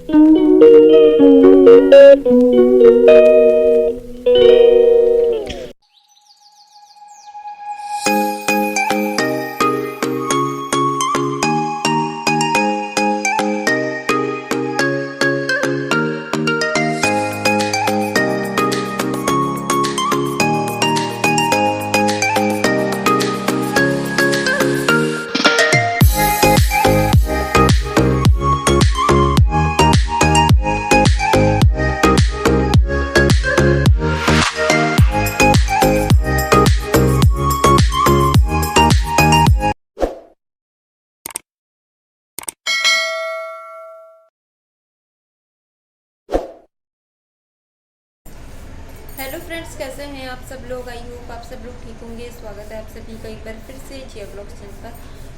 Hello friends, कैसे हैं आप सब लोग। आई होप आप सब लोग ठीक होंगे। स्वागत है आप सभी का एक बार फिर से जिया ब्लॉग्स चैनल पर।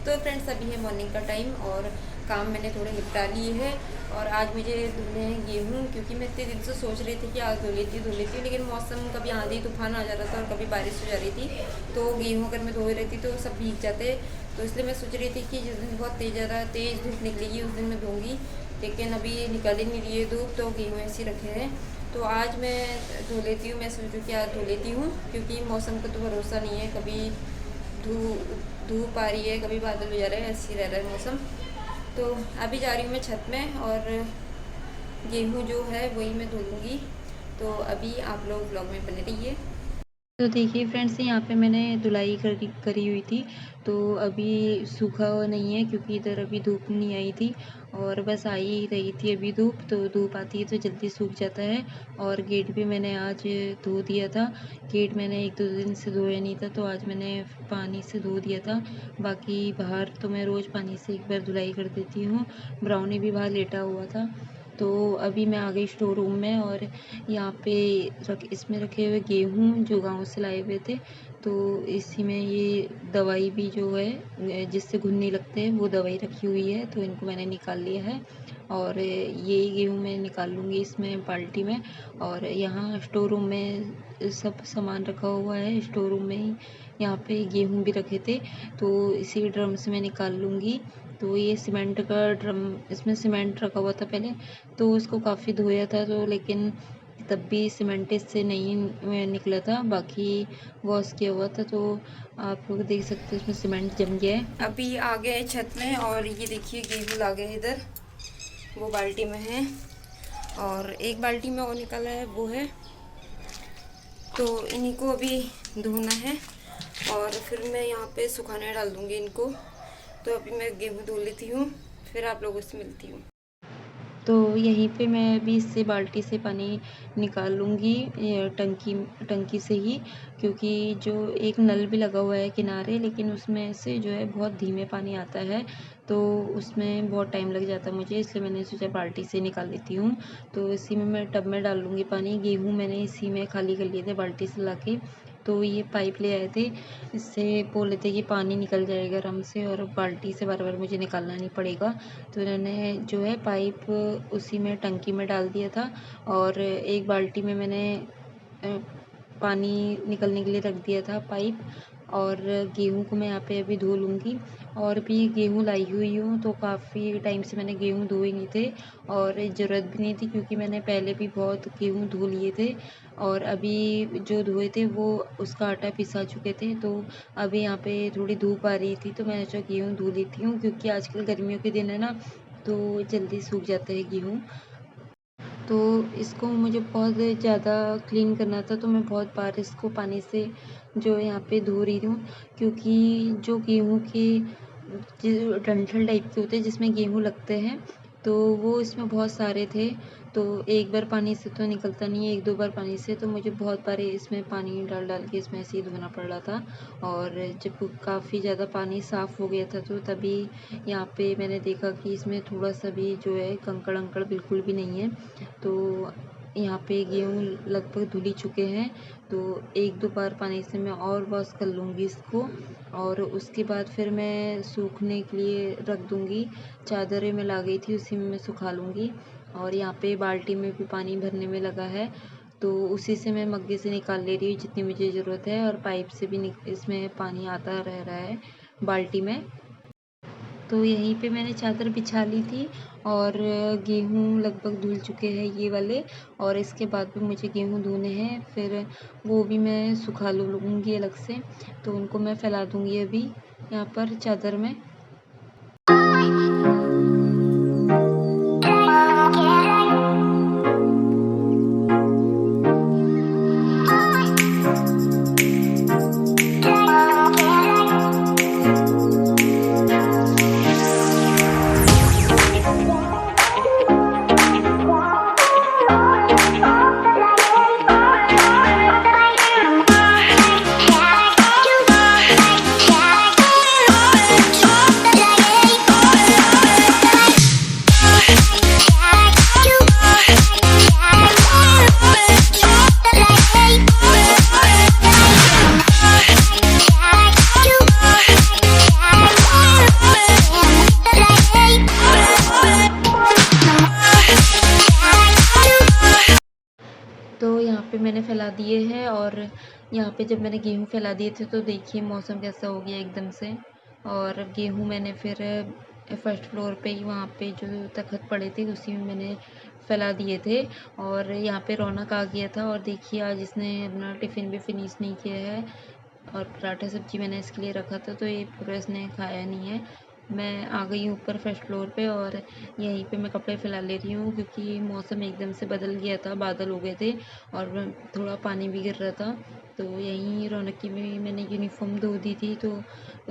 तो फ्रेंड्स, अभी है मॉर्निंग का टाइम और काम मैंने थोड़े निपटा लिए है। और आज मुझे धुलने हैं गेहूँ, क्योंकि मैं इतने दिन से सोच रही थी कि आज धो लेती हूँ, लेकिन मौसम कभी आंधी तूफान आ जा रहा था और कभी बारिश हो जा रही थी। तो गेहूँ अगर मैं धो रही थी तो सब भीग जाते। तो इसलिए मैं सोच रही थी कि जिस दिन बहुत ज़्यादा तेज़ धूप निकलेगी उस दिन मैं धोऊँगी, लेकिन अभी निकल ही नहीं रही है धूप, तो गेहूँ ऐसे रखे हैं। तो आज मैं धो लेती हूँ। मैं सोचूँ कि आज धो लेती हूँ, क्योंकि मौसम का तो भरोसा नहीं है। कभी धूप आ रही है, कभी बादल हो जा रहे हैं, ऐसे ही रह रहा है मौसम। तो अभी जा रही हूँ मैं छत में और गेहूँ जो है वही मैं धो लूँगी। तो अभी आप लोग ब्लॉग में बने रहिए। तो देखिए फ्रेंड्स, यहाँ पे मैंने धुलाई करी हुई थी। तो अभी सूखा हुआ नहीं है, क्योंकि इधर अभी धूप नहीं आई थी और बस आ ही रही थी अभी धूप। तो धूप आती है तो जल्दी सूख जाता है। और गेट भी मैंने आज धो दिया था। गेट मैंने 1-2 दिन से धोया नहीं था, तो आज मैंने पानी से धो दिया था। बाकी बाहर तो मैं रोज़ पानी से एक बार धुलाई कर देती हूँ। ब्राउनी भी बाहर लेटा हुआ था। तो अभी मैं आ गई स्टोर रूम में और यहाँ पे इसमें रखे हुए गेहूँ जो गांव से लाए हुए थे। तो इसी में ये दवाई भी जो है जिससे घुनने लगते हैं वो दवाई रखी हुई है, तो इनको मैंने निकाल लिया है। और ये गेहूँ मैं निकाल लूँगी इसमें बाल्टी में। और यहाँ स्टोर रूम में सब सामान रखा हुआ है। स्टोर रूम में ही यहाँ पे गेहूँ भी रखे थे, तो इसी ड्रम से मैं निकाल लूँगी। तो ये सीमेंट का ड्रम, इसमें सीमेंट रखा हुआ था पहले, तो उसको काफ़ी धोया था, तो लेकिन तब भी सीमेंट इससे नहीं निकला था, बाकी वॉश किया हुआ था। तो आप लोग देख सकते हो इसमें सीमेंट जम गया है। अभी आ गए छत में और ये देखिए गेहूँ आ गए इधर, वो बाल्टी में है और एक बाल्टी में वो निकला है वो है। तो इन्हीं को अभी धोना है और फिर मैं यहाँ पे सुखाने डाल दूँगी इनको। तो अभी मैं गेहूँ धो लेती हूँ, फिर आप लोगों से मिलती हूँ। तो यहीं पे मैं अभी इससे बाल्टी से पानी निकाल लूँगी, टंकी से ही, क्योंकि जो एक नल भी लगा हुआ है किनारे, लेकिन उसमें से जो है बहुत धीमे पानी आता है, तो उसमें बहुत टाइम लग जाता है मुझे, इसलिए मैंने सोचा बाल्टी से निकाल लेती हूँ। तो इसी में मैं टब में डाल लूँगी पानी। गेहूँ मैंने इसी में खाली कर लिए थे बाल्टी से लाके। तो ये पाइप ले आए थे, इससे बोले थे कि पानी निकल जाएगा आराम से और बाल्टी से बार बार मुझे निकालना नहीं पड़ेगा। तो इन्होंने जो है पाइप उसी में टंकी में डाल दिया था और एक बाल्टी में मैंने पानी निकलने के लिए रख दिया था पाइप। और गेहूँ को मैं यहाँ पे अभी धो लूँगी। और भी गेहूँ लाई हुई हूँ, तो काफ़ी टाइम से मैंने गेहूँ धोए नहीं थे और ज़रूरत भी नहीं थी, क्योंकि मैंने पहले भी बहुत गेहूँ धो लिए थे और अभी जो धोए थे वो उसका आटा पिसा चुके थे। तो अभी यहाँ पे थोड़ी धूप आ रही थी, तो मैंने सोचा गेहूँ धो लेती हूँ, क्योंकि आजकल गर्मियों के दिन है ना, तो जल्दी सूख जाता है गेहूँ। तो इसको मुझे बहुत ज़्यादा क्लीन करना था, तो मैं बहुत बार इसको पानी से जो यहाँ पे धो रही हूँ, क्योंकि जो गेहूँ के जो डंठल टाइप के होते हैं जिसमें गेहूँ लगते हैं, तो वो इसमें बहुत सारे थे। तो एक बार पानी से तो निकलता नहीं है, 1-2 बार पानी से, तो मुझे बहुत बार इसमें पानी डाल डाल के इसमें ऐसे ही धोना पड़ रहा था। और जब काफ़ी ज़्यादा पानी साफ़ हो गया था, तो तभी यहाँ पे मैंने देखा कि इसमें थोड़ा सा भी जो है कंकड़ अंकड़ बिल्कुल भी नहीं है। तो यहाँ पे गेहूँ लगभग धुल ही चुके हैं, तो 1-2 बार पानी से मैं और वॉश कर लूँगी इसको और उसके बाद फिर मैं सूखने के लिए रख दूँगी। चादरें मैं ला गई थी, उसी में मैं सुखा लूँगी। और यहाँ पे बाल्टी में भी पानी भरने में लगा है, तो उसी से मैं मग्गे से निकाल ले रही हूँ जितनी मुझे ज़रूरत है, और पाइप से भी इसमें पानी आता रह रहा है बाल्टी में। तो यहीं पे मैंने चादर बिछा ली थी और गेहूँ लगभग धुल चुके हैं ये वाले, और इसके बाद भी मुझे गेहूँ धोने हैं, फिर वो भी मैं सुखा लूँगी अलग से। तो उनको मैं फैला दूँगी अभी यहाँ पर चादर में। तो यहाँ पे मैंने फैला दिए हैं, और यहाँ पे जब मैंने गेहूँ फैला दिए थे तो देखिए मौसम कैसा हो गया एकदम से। और गेहूँ मैंने फिर फर्स्ट फ्लोर पे ही वहाँ पे जो तखत पड़े थे उसी में मैंने फैला दिए थे। और यहाँ पे रौनक आ गया था, और देखिए आज इसने अपना टिफ़िन भी फिनिश नहीं किया है, और पराठा सब्जी मैंने इसके लिए रखा था तो ये पूरा इसने खाया नहीं है। मैं आ गई हूँ ऊपर फर्स्ट फ्लोर पे, और यहीं पे मैं कपड़े फैला ले रही हूँ क्योंकि मौसम एकदम से बदल गया था, बादल हो गए थे और थोड़ा पानी भी गिर रहा था। तो यहीं रौनक की भी मैंने यूनिफॉर्म धो दी थी, तो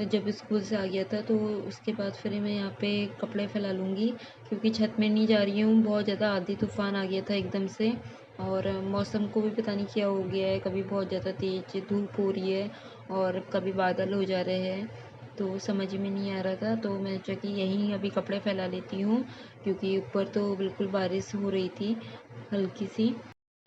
जब स्कूल से आ गया था तो उसके बाद फिर मैं यहाँ पे कपड़े फैला लूँगी क्योंकि छत में नहीं जा रही हूँ। बहुत ज़्यादा आंधी तूफान आ गया था एकदम से, और मौसम को भी पता नहीं क्या हो गया है, कभी बहुत ज़्यादा तेज़ धूप हो रही है और कभी बादल हो जा रहे हैं, तो समझ में नहीं आ रहा था। तो मैं सोचा कि यहीं अभी कपड़े फैला लेती हूँ क्योंकि ऊपर तो बिल्कुल बारिश हो रही थी हल्की सी।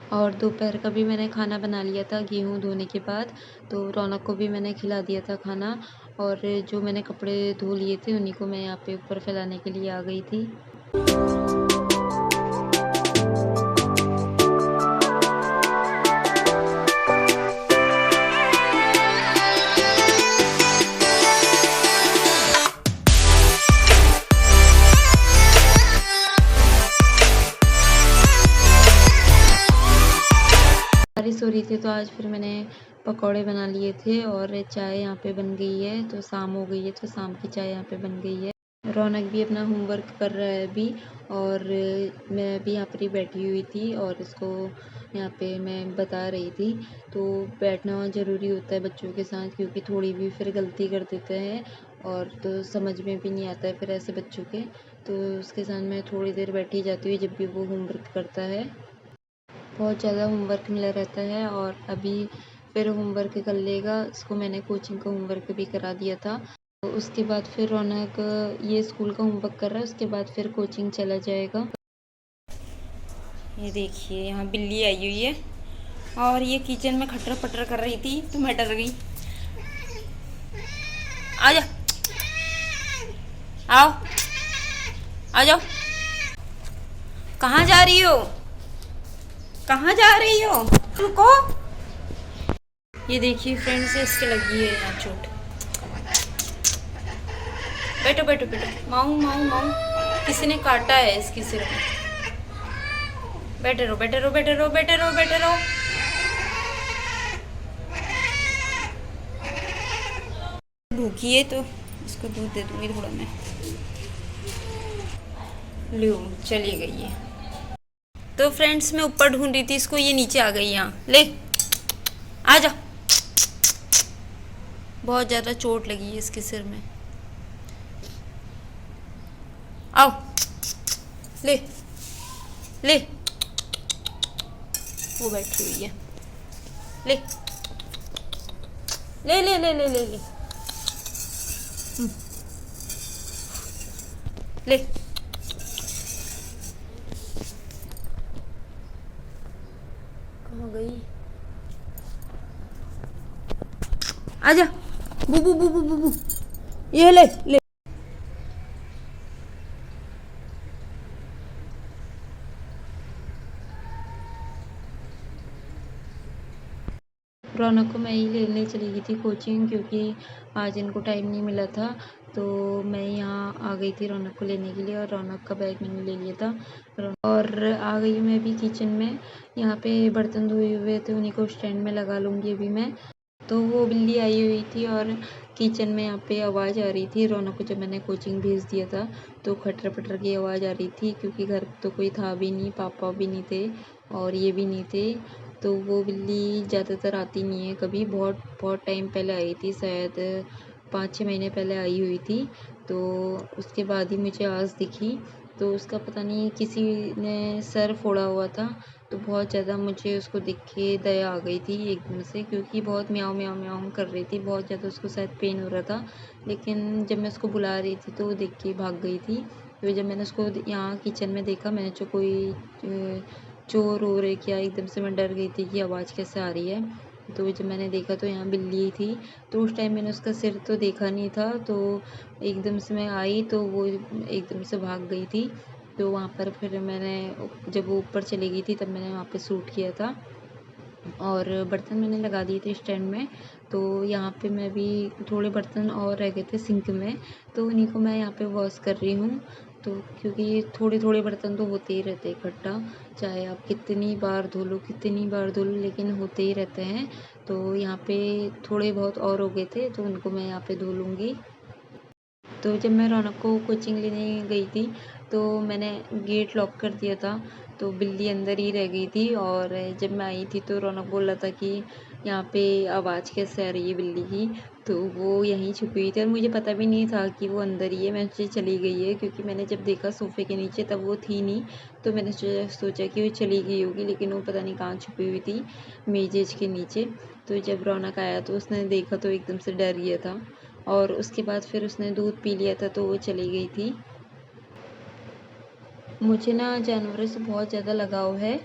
और दोपहर का भी मैंने खाना बना लिया था गेहूँ धोने के बाद, तो रौनक को भी मैंने खिला दिया था खाना, और जो मैंने कपड़े धो लिए थे उन्हीं को मैं यहाँ पे ऊपर फैलाने के लिए आ गई थी। बारिश हो रही थी तो आज फिर मैंने पकौड़े बना लिए थे, और चाय यहाँ पे बन गई है, तो शाम हो गई है तो शाम की चाय यहाँ पे बन गई है। रौनक भी अपना होमवर्क कर रहा है अभी, और मैं भी यहाँ पर ही बैठी हुई थी और इसको यहाँ पे मैं बता रही थी। तो बैठना ज़रूरी होता है बच्चों के साथ क्योंकि थोड़ी भी फिर गलती कर देते हैं और तो समझ में भी नहीं आता है फिर ऐसे बच्चों के। तो उसके साथ मैं थोड़ी देर बैठी जाती हूँ जब भी वो होमवर्क करता है। बहुत ज़्यादा होमवर्क मिला रहता है, और अभी फिर होमवर्क कर लेगा। इसको मैंने कोचिंग का होमवर्क भी करा दिया था, तो उसके बाद फिर रौनक ये स्कूल का होमवर्क कर रहा है, उसके बाद फिर कोचिंग चला जाएगा। ये देखिए यहाँ बिल्ली आई हुई है और ये किचन में खटर पटर कर रही थी तो मैं डर गई। आ जा, आओ आ जाओ। कहाँ जा रही हो, कहाँ जा रही हो तुमको? ये देखिए फ्रेंड्स इसके लगी है यहाँ चोट। बैठो बैठो बैठो, माऊ माऊ माऊ, किसी ने काटा है इसकी सिर में। बैठे रहो बैठे रहो बैठे रहो बैठे रहो बैठे रहो। भूखी है तो इसको दूध दे दूंगी थोड़ा मैं। लो चली गई है। तो फ्रेंड्स मैं ऊपर ढूंढ रही थी इसको, ये नीचे आ गई। यहाँ ले आ जा। बहुत ज़्यादा चोट लगी है इसके सिर में। आओ ले ले, वो बैठी हुई है। ले ले ले ले ले ले ले ले। कहाँ गई? आजा बुबू बुबू बुबू, ये ले ले। रौनक को मैं ही लेने चली गई थी कोचिंग, क्योंकि आज इनको टाइम नहीं मिला था। तो मैं यहाँ आ गई थी रौनक को लेने के लिए, और रौनक का बैग मैंने ले लिया था। और आ गई मैं भी किचन में। यहाँ पे बर्तन धोए हुए थे, उन्हीं को स्टैंड में लगा लूँगी अभी मैं। तो वो बिल्ली आई हुई थी और किचन में यहाँ पे आवाज़ आ रही थी। रौनक को जब मैंने कोचिंग भेज दिया था तो खटर पटर की आवाज़ आ रही थी, क्योंकि घर तो कोई था भी नहीं, पापा भी नहीं थे और ये भी नहीं थे। तो वो बिल्ली ज़्यादातर आती नहीं है कभी, बहुत बहुत टाइम पहले आई थी, शायद 5-6 महीने पहले आई हुई थी। तो उसके बाद ही मुझे आज दिखी। तो उसका पता नहीं किसी ने सर फोड़ा हुआ था, तो बहुत ज़्यादा मुझे उसको देख के दया आ गई थी एकदम से, क्योंकि बहुत म्याऊं म्याऊं म्याऊं कर रही थी, बहुत ज़्यादा उसको शायद पेन हो रहा था। लेकिन जब मैं उसको बुला रही थी तो वो देख के भाग गई थी। तो जब मैंने उसको यहाँ किचन में देखा, मैंने जो कोई चोर हो रहे क्या, एकदम से मैं डर गई थी कि आवाज़ कैसे आ रही है। तो जब मैंने देखा तो यहाँ बिल्ली थी। तो उस टाइम मैंने उसका सिर तो देखा नहीं था, तो एकदम से मैं आई तो वो एकदम से भाग गई थी। तो वहाँ पर फिर मैंने, जब वो ऊपर चली गई थी तब मैंने वहाँ पे शूट किया था, और बर्तन मैंने लगा दिए थे स्टैंड में। तो यहाँ पे मैं भी, थोड़े बर्तन और रह गए थे सिंक में, तो उन्हीं को मैं यहाँ पे वॉश कर रही हूँ। तो क्योंकि थोड़े थोड़े बर्तन तो होते ही रहते हैं इकट्ठा, चाहे आप कितनी बार धो लो कितनी बार धो लो, लेकिन होते ही रहते हैं। तो यहाँ पे थोड़े बहुत और हो गए थे, तो उनको मैं यहाँ पे धो लूँगी। तो जब मैं रौनक को कोचिंग लेने गई थी तो मैंने गेट लॉक कर दिया था, तो बिल्ली अंदर ही रह गई थी। और जब मैं आई थी तो रौनक बोल रहा था कि यहाँ पे आवाज़ कैसे आ रही है बिल्ली की, तो वो यहीं छुपी हुई थी और मुझे पता भी नहीं था कि वो अंदर ही है। मैं सोची चली गई है, क्योंकि मैंने जब देखा सोफ़े के नीचे तब वो थी नहीं। तो मैंने सोचा कि वो चली गई होगी, लेकिन वो पता नहीं कहाँ छुपी हुई थी, मेज़ेज के नीचे। तो जब रौनक आया तो उसने देखा तो एकदम से डर गया था, और उसके बाद फिर उसने दूध पी लिया था तो वो चली गई थी। मुझे ना जानवरों से बहुत ज़्यादा लगाव है,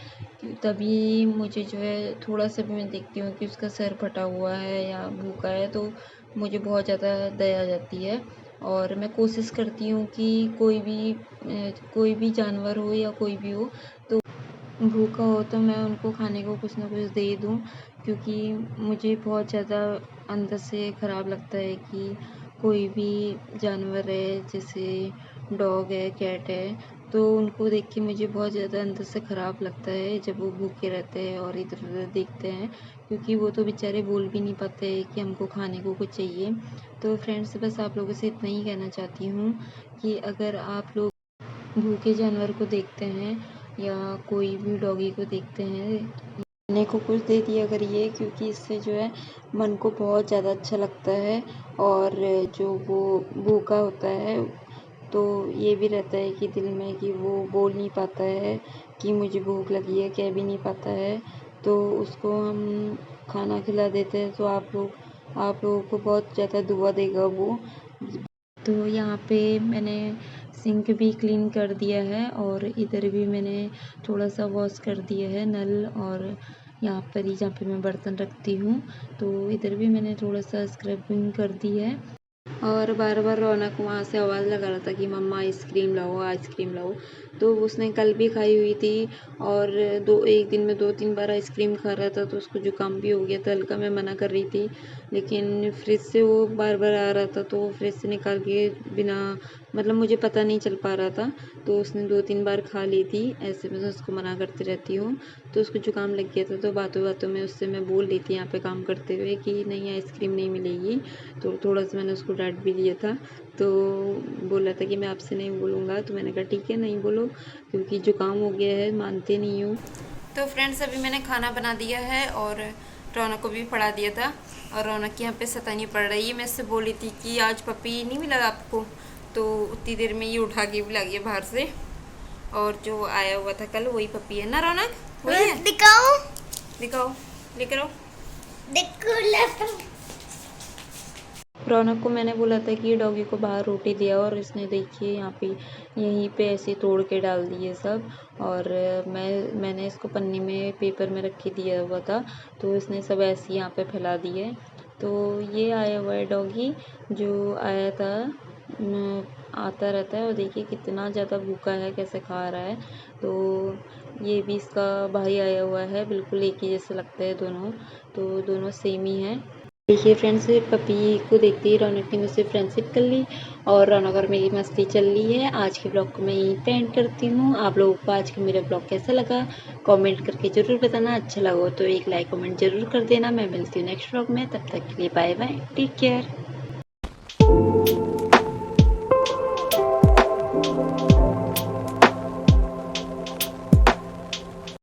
तभी मुझे जो है थोड़ा सा भी मैं देखती हूँ कि उसका सर फटा हुआ है या भूखा है, तो मुझे बहुत ज़्यादा दया आ जाती है। और मैं कोशिश करती हूँ कि कोई भी जानवर हो या कोई भी हो, तो भूखा हो तो मैं उनको खाने को कुछ ना कुछ दे दूँ, क्योंकि मुझे बहुत ज़्यादा अंदर से ख़राब लगता है कि कोई भी जानवर है, जैसे डॉग है, कैट है, तो उनको देख के मुझे बहुत ज़्यादा अंदर से ख़राब लगता है जब वो भूखे रहते हैं और इधर-उधर देखते हैं, क्योंकि वो तो बेचारे बोल भी नहीं पाते हैं कि हमको खाने को कुछ चाहिए। तो फ्रेंड्स, बस आप लोगों से इतना ही कहना चाहती हूँ कि अगर आप लोग भूखे जानवर को देखते हैं या कोई भी डॉगी को देखते हैं, खाने को कुछ दे दिया करिए, क्योंकि इससे जो है मन को बहुत ज़्यादा अच्छा लगता है। और जो वो भूखा होता है तो ये भी रहता है कि दिल में कि वो बोल नहीं पाता है कि मुझे भूख लगी है, कह भी नहीं पाता है, तो उसको हम खाना खिला देते हैं तो आप लोगों को बहुत ज़्यादा दुआ देगा वो। तो यहाँ पे मैंने सिंक भी क्लीन कर दिया है, और इधर भी मैंने थोड़ा सा वॉश कर दिया है नल, और यहाँ पर ही जहाँ पे मैं बर्तन रखती हूँ तो इधर भी मैंने थोड़ा सा स्क्रबिंग कर दी है। और बार बार रौनक वहाँ से आवाज़ लगा रहा था कि मम्मा आइसक्रीम लाओ, आइसक्रीम लाओ। तो उसने कल भी खाई हुई थी, और एक दिन में 2-3 बार आइसक्रीम खा रहा था, तो उसको जुकाम भी हो गया था हल्का। मैं मना कर रही थी, लेकिन फ्रिज से वो बार बार आ रहा था, तो फ्रिज से निकाल के बिना, मतलब मुझे पता नहीं चल पा रहा था, तो उसने 2-3 बार खा ली थी। ऐसे मैं उसको मना करती रहती हूँ, तो उसको जुकाम लग गया था, तो बातों बातों में उससे मैं बोल रही थी यहाँ पे काम करते हुए कि नहीं, आइसक्रीम नहीं मिलेगी। तो थोड़ा सा मैंने उसको डांट भी दिया था, तो बोला था कि मैं आपसे नहीं बोलूँगा। तो मैंने कहा ठीक है, नहीं बोलो, क्योंकि जुकाम हो गया है, मानते नहीं हूँ। तो फ्रेंड्स, अभी मैंने खाना बना दिया है और रौनक को भी पढ़ा दिया था, और रौनक की यहाँ पे शैतानी पड़ रही है। मैं इससे बोली थी कि आज पपी नहीं मिला आपको, तो उतनी देर में ये उठा के भी ला गया बाहर से, और जो आया हुआ था कल वही पपी है ना रौनक? वही है। दिखाओ दिखाओ, लेकर आओ। देखो रौनक को मैंने बोला था कि डॉगी को बाहर रोटी दिया, और इसने देखिए यहाँ पे यहीं पे ऐसे तोड़ के डाल दिए सब। और मैंने इसको पन्नी में पेपर में रख के दिया हुआ था, तो इसने सब ऐसे यहाँ पे फैला दिए। तो ये आया हुआ है डॉगी, जो आया था, आता रहता है, और देखिए कितना ज़्यादा भूखा है, कैसे खा रहा है। तो ये भी इसका भाई आया हुआ है, बिल्कुल एक ही जैसे लगता है दोनों, तो दोनों सेम ही हैं। देखिए फ्रेंड्स, पपी को देखते ही रौनक ने मुझसे फ्रेंडशिप कर ली और रौनक और मेरी मस्ती चल रही है। आज के ब्लॉग को मैं यहीं पे एंड करती हूँ। आप लोगों को आज का मेरा ब्लॉग कैसा लगा कमेंट करके ज़रूर बताना। अच्छा लगा हो तो एक लाइक कमेंट ज़रूर कर देना। मैं मिलती हूँ नेक्स्ट ब्लॉग में, तब तक के लिए बाय बाय, टेक केयर।